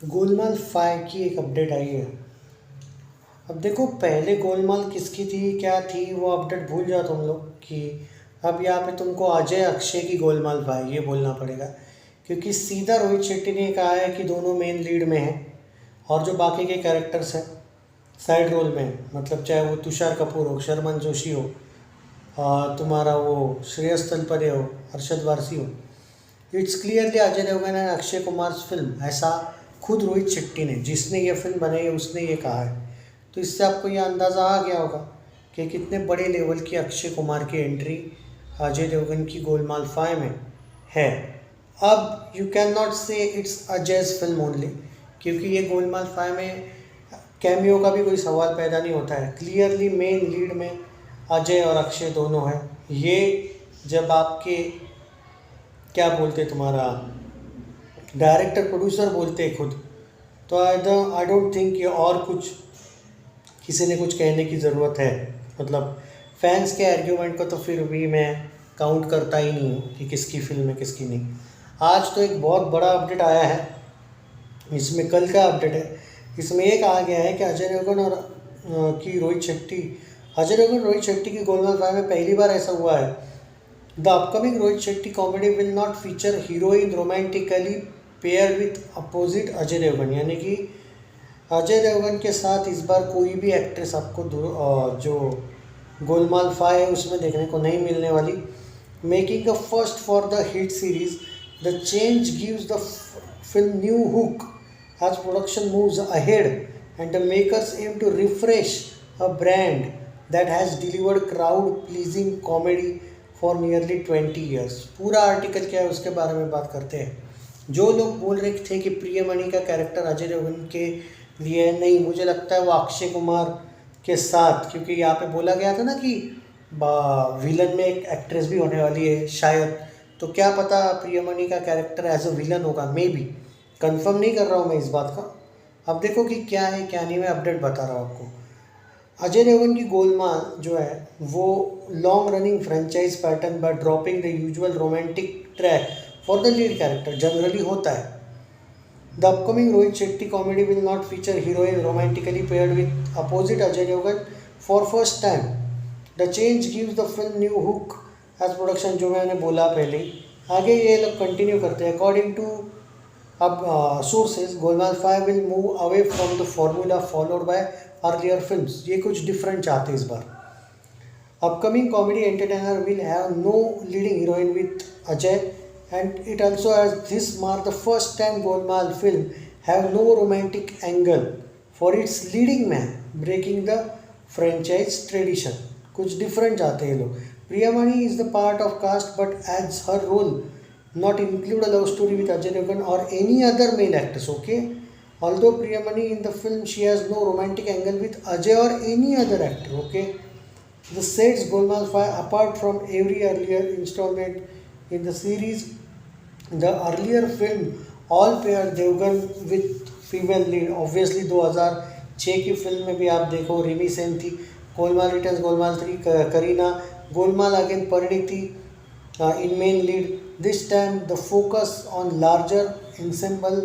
गोलमाल 5 की एक अपडेट आई है। अब देखो, पहले गोलमाल किसकी थी क्या थी वो अपडेट भूल जाओ तुम लोग कि अब यहाँ पे तुमको अजय अक्षय की गोलमाल 5 ये बोलना पड़ेगा, क्योंकि सीधा रोहित शेट्टी ने कहा है कि दोनों मेन लीड में हैं और जो बाकी के कैरेक्टर्स हैं साइड रोल में हैं। मतलब चाहे वो तुषार कपूर हो, शर्मन जोशी हो, तुम्हारा वो श्रेयस तलपरे हो, अरशद वारसी हो, it's clearly Ajay Devgn and Akshay Kumar film, ऐसा खुद रोहित शेट्टी ने, जिसने ये फिल्म बनाई है, उसने ये कहा है। तो इससे आपको ये अंदाज़ा आ गया होगा कि कितने बड़े लेवल की अक्षय कुमार की एंट्री अजय देवगन की गोलमाल 5 में है। अब यू कैन नॉट से इट्स अजय's फिल्म ओनली, क्योंकि ये गोलमाल 5 में कैमियो का भी कोई सवाल पैदा नहीं होता है। क्लियरली मेन लीड में अजय और अक्षय दोनों हैं। ये जब आपके क्या बोलते तुम्हारा डायरेक्टर प्रोड्यूसर बोलते हैं खुद, तो आई डोंट थिंक कि और कुछ किसी ने कुछ कहने की ज़रूरत है। मतलब फैंस के आर्ग्यूमेंट को तो फिर भी मैं काउंट करता ही नहीं हूँ कि किसकी फिल्म है किसकी नहीं। आज तो एक बहुत बड़ा अपडेट आया है, इसमें कल का अपडेट है। इसमें ये कहा गया है कि अजय देवगन और अजय देवगन रोहित शेट्टी की गोलमाल 5 में पहली बार ऐसा हुआ है। The upcoming Rohit Shetty comedy will not feature heroine romantically pair with opposite Ajay Devgn, यानी कि अजय देवगन के साथ इस बार कोई भी एक्ट्रेस आपको जो गोलमाल 5 है उसमें देखने को नहीं मिलने वाली। Making a first for the hit series, the change gives the film new hook as production moves ahead and the makers aim to refresh a brand that has delivered crowd pleasing comedy for nearly 20 years। पूरा article क्या है उसके बारे में बात करते हैं। जो लोग बोल रहे थे कि प्रियमणि का कैरेक्टर अजय देवगन के लिए नहीं, मुझे लगता है वो अक्षय कुमार के साथ, क्योंकि यहाँ पे बोला गया था ना कि विलन में एक एक्ट्रेस भी होने वाली है शायद, तो क्या पता प्रियमणि का कैरेक्टर एज अ विलन होगा, मे बी। कंफर्म नहीं कर रहा हूँ मैं इस बात का। अब देखो कि क्या है क्या नहीं, मैं अपडेट बता रहा हूँ आपको। अजय देवगन की गोलमाल जो है वो long running franchise pattern by dropping the usual romantic track for the lead character generally होता है। The upcoming Rohit Shetty comedy will not feature heroine romantically paired with opposite Ajay Devgn for first time. The change gives the film new hook as production, जो मैंने बोला पहले ही। आगे ये लोग continue करते हैं। अकॉर्डिंग टू अब sources, Golmaal 5 will move away from the formula followed by earlier films. ये कुछ डिफरेंट चाहते हैं इस बार। Upcoming comedy entertainer will have no leading heroine with Ajay, and it also has this mark the first time Golmaal film have no romantic angle for its leading man, breaking the franchise tradition। कुछ different चाहते हैं लोग। Priyamani is the part of cast but adds her role, not include a love story with Ajay Devgan or any other male actress, okay? Although Priyamani in the film she has no romantic angle with Ajay or any other actor, okay? This sets Golmaal 5 apart from every earlier installment in the series। The earlier film all paired Devgn with female lead. Obviously 2006 की film में भी आप देखो रिमी सेन थी, Golmaal Returns, Golmaal 3 Kareena, Golmaal Again Parineeti in main lead. This time the focus on larger ensemble,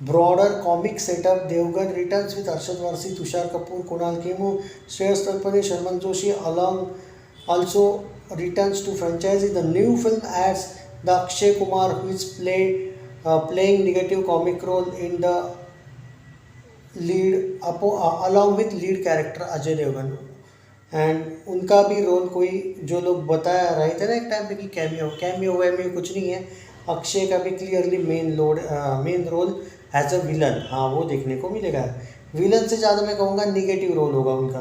broader comic setup। Devgn returns with Arshad Warsi, Tusshar Kapoor, Kunal Kemmu, Shreyas Talpade, Sharman Joshi along also returns to franchise। The new film adds the Akshay Kumar who is playing negative comic role in the lead along with lead character Ajay Devgan। And उनका भी role कोई जो लोग बता रहे थे ना एक टाइम पे कि कैमियो वैमियो कुछ नहीं है। अक्षय का भी clearly main role as a villain, हाँ वो देखने को मिलेगा। विलन से ज़्यादा मैं कहूँगा निगेटिव रोल होगा उनका।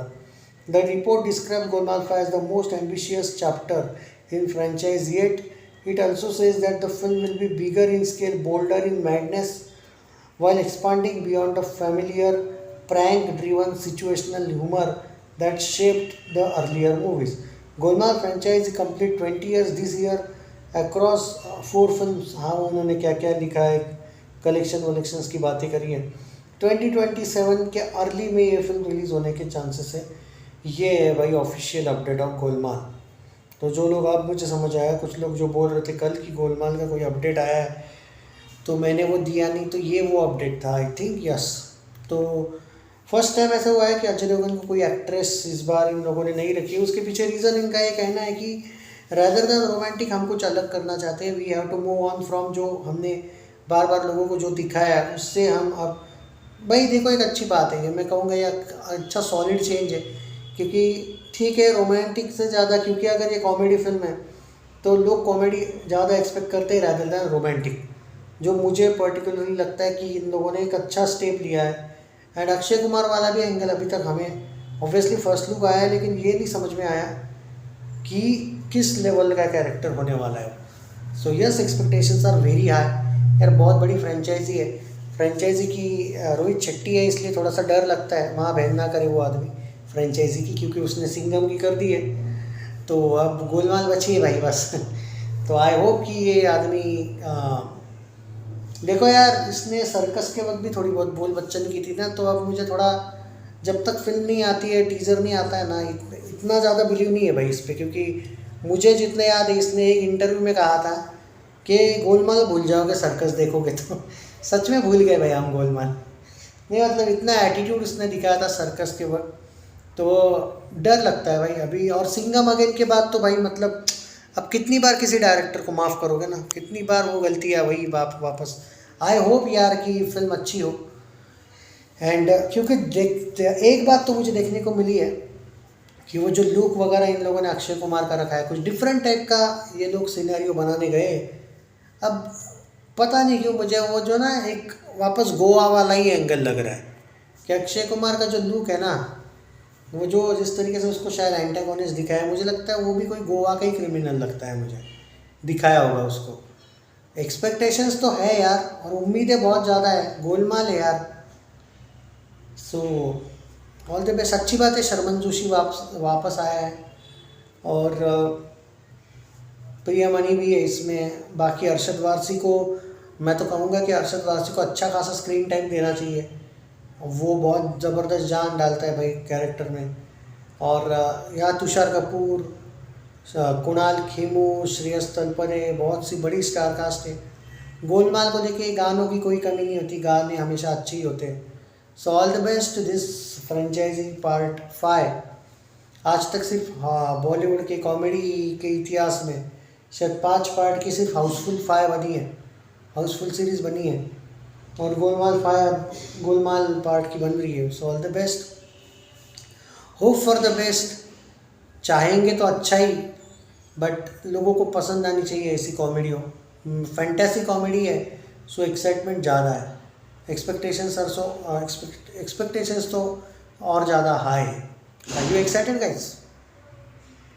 The report describe Golmaal 5 as the most ambitious chapter in franchise yet. It also says that the film will be bigger in scale, bolder in madness, while expanding beyond the familiar prank-driven situational humor that shaped the earlier movies। Golmaal franchise complete 20 years this year across 4 films। हाँ उन्होंने क्या क्या लिखा है, collection वलेक्शंस की बातें करी हैं। 2027 के अर्ली में ये फिल्म रिलीज़ होने के चांसेस है। ये है भाई ऑफिशियल अपडेट ऑफ गोलमाल। तो जो लोग, अब मुझे समझ आया, कुछ लोग जो बोल रहे थे कल की गोलमाल का कोई अपडेट आया है, तो मैंने वो दिया नहीं, तो ये वो अपडेट था आई थिंक, यस। तो फर्स्ट टाइम ऐसा हुआ है कि अजय देवगन को कोई एक्ट्रेस इस बार इन लोगों ने नहीं रखी। उसके पीछे रीज़न इनका ये कहना है कि रैदर देन रोमांटिक हम कुछ अलग करना चाहते हैं, we have to move on from जो हमने बार बार लोगों को जो दिखाया है उससे हम अब, भाई देखो एक अच्छी बात है ये, मैं कहूँगा ये अच्छा सॉलिड चेंज है। क्योंकि ठीक है रोमांटिक से ज़्यादा, क्योंकि अगर ये कॉमेडी फिल्म है तो लोग कॉमेडी ज़्यादा एक्सपेक्ट करते हैं रैदर देन रोमांटिक, जो मुझे पर्टिकुलरली लगता है कि इन लोगों ने एक अच्छा स्टेप लिया है। एंड अक्षय कुमार वाला भी एंगल अभी तक हमें ऑब्वियसली फर्स्ट लुक आया है, लेकिन ये नहीं समझ में आया कि किस लेवल का कैरेक्टर होने वाला है। So yes, expectations are very high. यार बहुत बड़ी फ्रेंचाइजी है, फ्रेंचाइजी की रोहित शेट्टी है, इसलिए थोड़ा सा डर लगता है, माँ बहन ना करे वो आदमी फ्रेंचाइजी की, क्योंकि उसने सिंघम की कर दी है, तो अब गोलमाल बची है भाई बस। तो आई होप कि ये आदमी देखो यार, इसने सर्कस के वक्त भी थोड़ी बहुत बोल बच्चन की थी ना, तो अब मुझे थोड़ा, जब तक फिल्म नहीं आती है, टीज़र नहीं आता है ना, इतना ज़्यादा बिलीव नहीं है भाई इस पर। क्योंकि मुझे जितने याद है, इसने एक इंटरव्यू में कहा था कि गोलमाल भूल जाओगे सर्कस देखोगे तो। सच में भूल गए भाई हम गोलमाल। नहीं मतलब इतना एटीट्यूड उसने दिखाया था सर्कस के वक्त, तो डर लगता है भाई अभी। और सिंघम अगेन के बाद तो भाई मतलब अब कितनी बार किसी डायरेक्टर को माफ़ करोगे ना, कितनी बार वो गलती है वही वापस। आई होप यार कि फिल्म अच्छी हो। एंड क्योंकि देख एक बात तो मुझे देखने को मिली है कि वो जो लुक वगैरह इन लोगों ने अक्षय कुमार का रखा है, कुछ डिफरेंट टाइप का ये लोग सिनेरियो बनाने गए। अब पता नहीं क्यों मुझे वो जो ना एक वापस गोवा वाला ही एंगल लग रहा है कि अक्षय कुमार का जो लुक है ना, वो जो जिस तरीके से उसको शायद एंटागोनिस्ट दिखाया है, मुझे लगता है वो भी कोई गोवा का ही क्रिमिनल लगता है मुझे, दिखाया होगा उसको। एक्सपेक्टेशंस तो है यार, और उम्मीदें बहुत ज़्यादा है, गोलमाल है यार। सो ऑल द बेस्ट। अच्छी बात है शर्मन जोशी वापस आया है, और प्रियमणि भी है इसमें। बाकी अरशद वारसी को मैं तो कहूँगा कि अरशद वारसी को अच्छा खासा स्क्रीन टाइम देना चाहिए, वो बहुत ज़बरदस्त जान डालता है भाई कैरेक्टर में। और यहाँ तुषार कपूर, कुणाल खेमू, श्रेयस तलपरे, बहुत सी बड़ी स्टार कास्ट है। गोलमाल को देखिए, गानों की कोई कमी नहीं होती, गाने हमेशा अच्छे ही होते हैं। So all the best this franchise part 5। आज तक सिर्फ बॉलीवुड के कॉमेडी के इतिहास में शायद 5 पार्ट की सिर्फ हाउसफुल 5 बनी है, हाउसफुल सीरीज़ बनी है, और गोलमाल पार्ट की बन रही है। सो all the best, hope for the best. चाहेंगे तो अच्छा ही, बट लोगों को पसंद आनी चाहिए ऐसी कॉमेडी हो। फैंटेसी कॉमेडी है, सो एक्साइटमेंट ज़्यादा है, एक्सपेक्टेशंस तो और ज़्यादा हाई है। Are you excited guys?